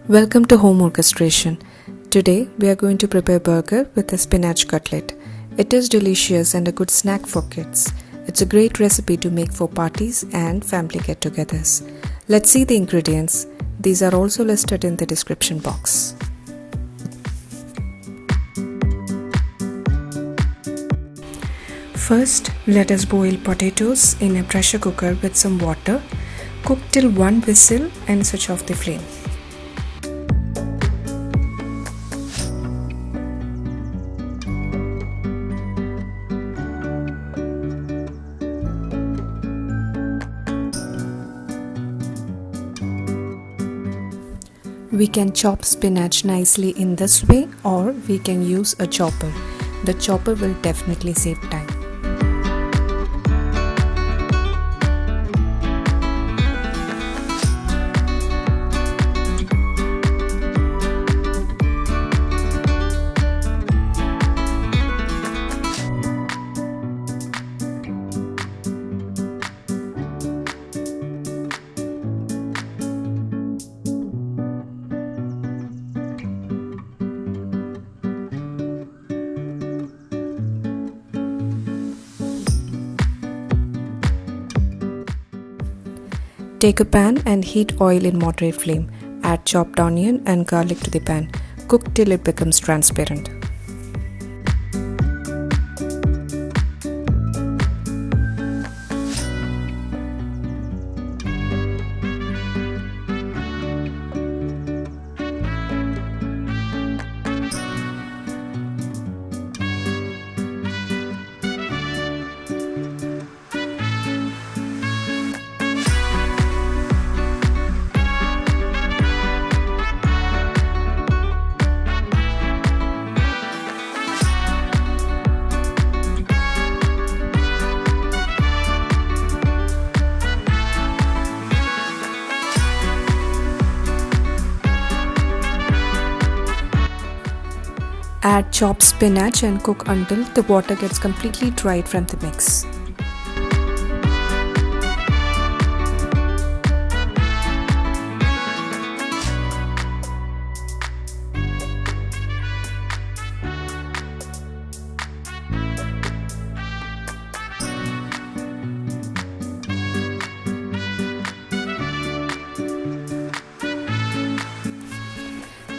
Welcome to Home Orchestration. Today we are going to prepare burger with a spinach cutlet. It is delicious and a good snack for kids. It's a great recipe to make for parties and family get-togethers. Let's see the ingredients. These are also listed in the description box. First, let us boil potatoes in a pressure cooker with some water. Cook till one whistle and switch off the flame. We can chop spinach nicely in this way, or we can use a chopper. The chopper will definitely save time. Take a pan and heat oil in moderate flame. Add chopped onion and garlic to the pan. Cook till it becomes transparent. Add chopped spinach and cook until the water gets completely dried from the mix.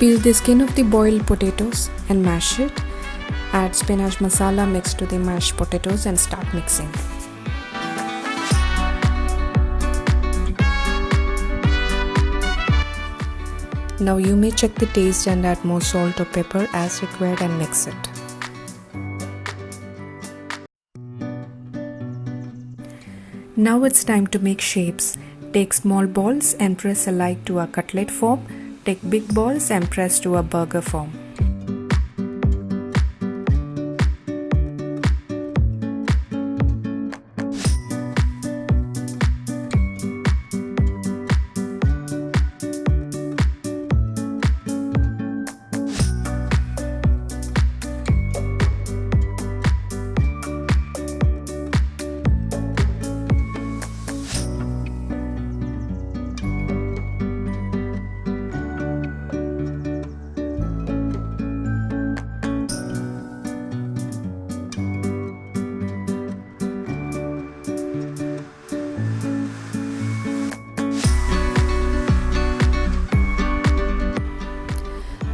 Peel the skin of the boiled potatoes and mash it. Add spinach masala mixed to the mashed potatoes and start mixing. Now you may check the taste and add more salt or pepper as required and mix it. Now it's time to make shapes. Take small balls and press alike to a cutlet form. Take big balls and press to a burger form.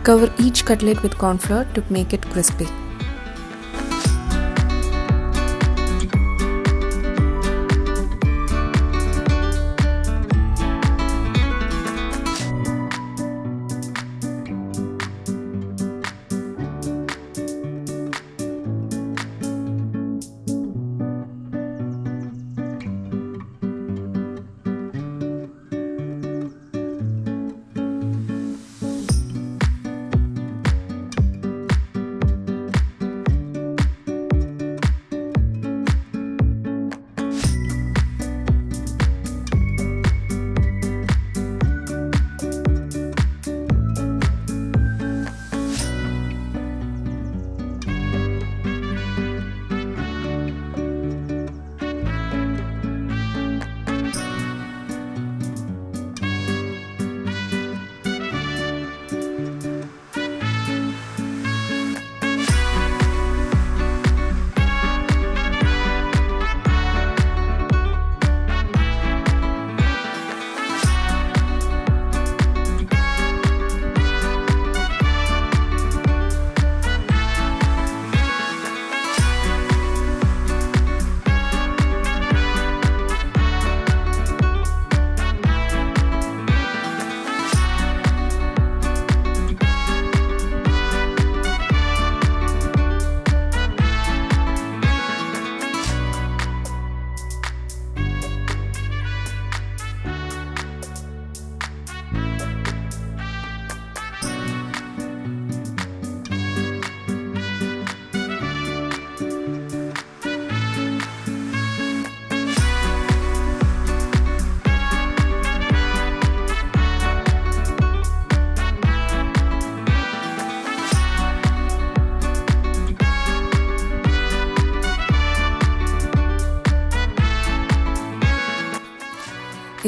Cover each cutlet with cornflour to make it crispy.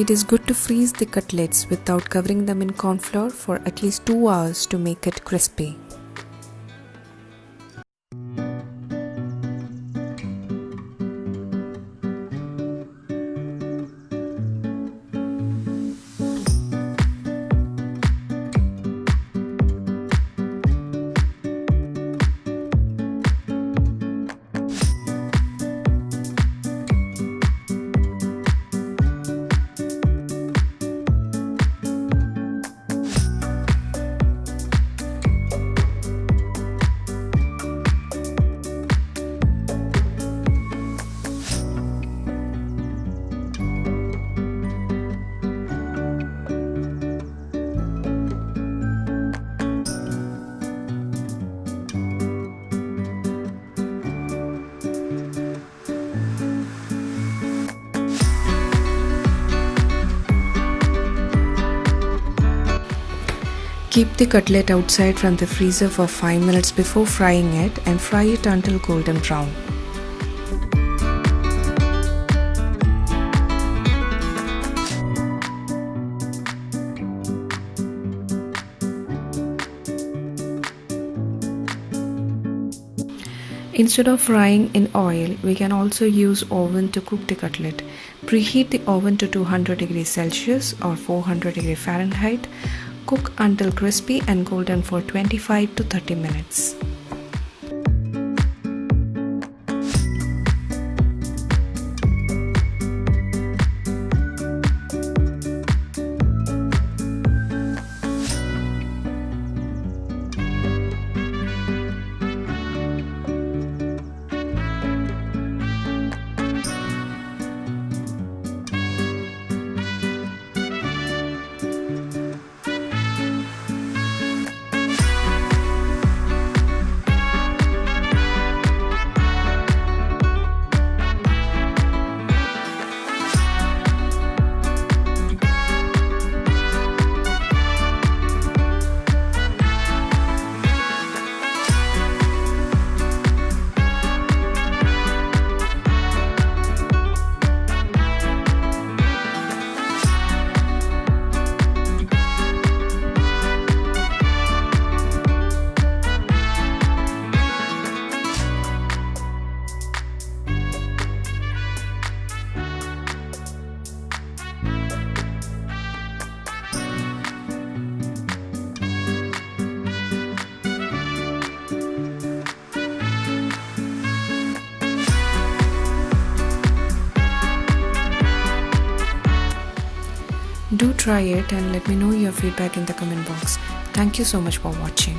It is good to freeze the cutlets without covering them in cornflour for at least 2 hours to make it crispy. Keep the cutlet outside from the freezer for 5 minutes before frying it and fry it until golden brown. Instead of frying in oil, we can also use oven to cook the cutlet. Preheat the oven to 200 degrees Celsius or 400 degrees Fahrenheit. Cook until crispy and golden for 25 to 30 minutes. Do try it and let me know your feedback in the comment box. Thank you so much for watching.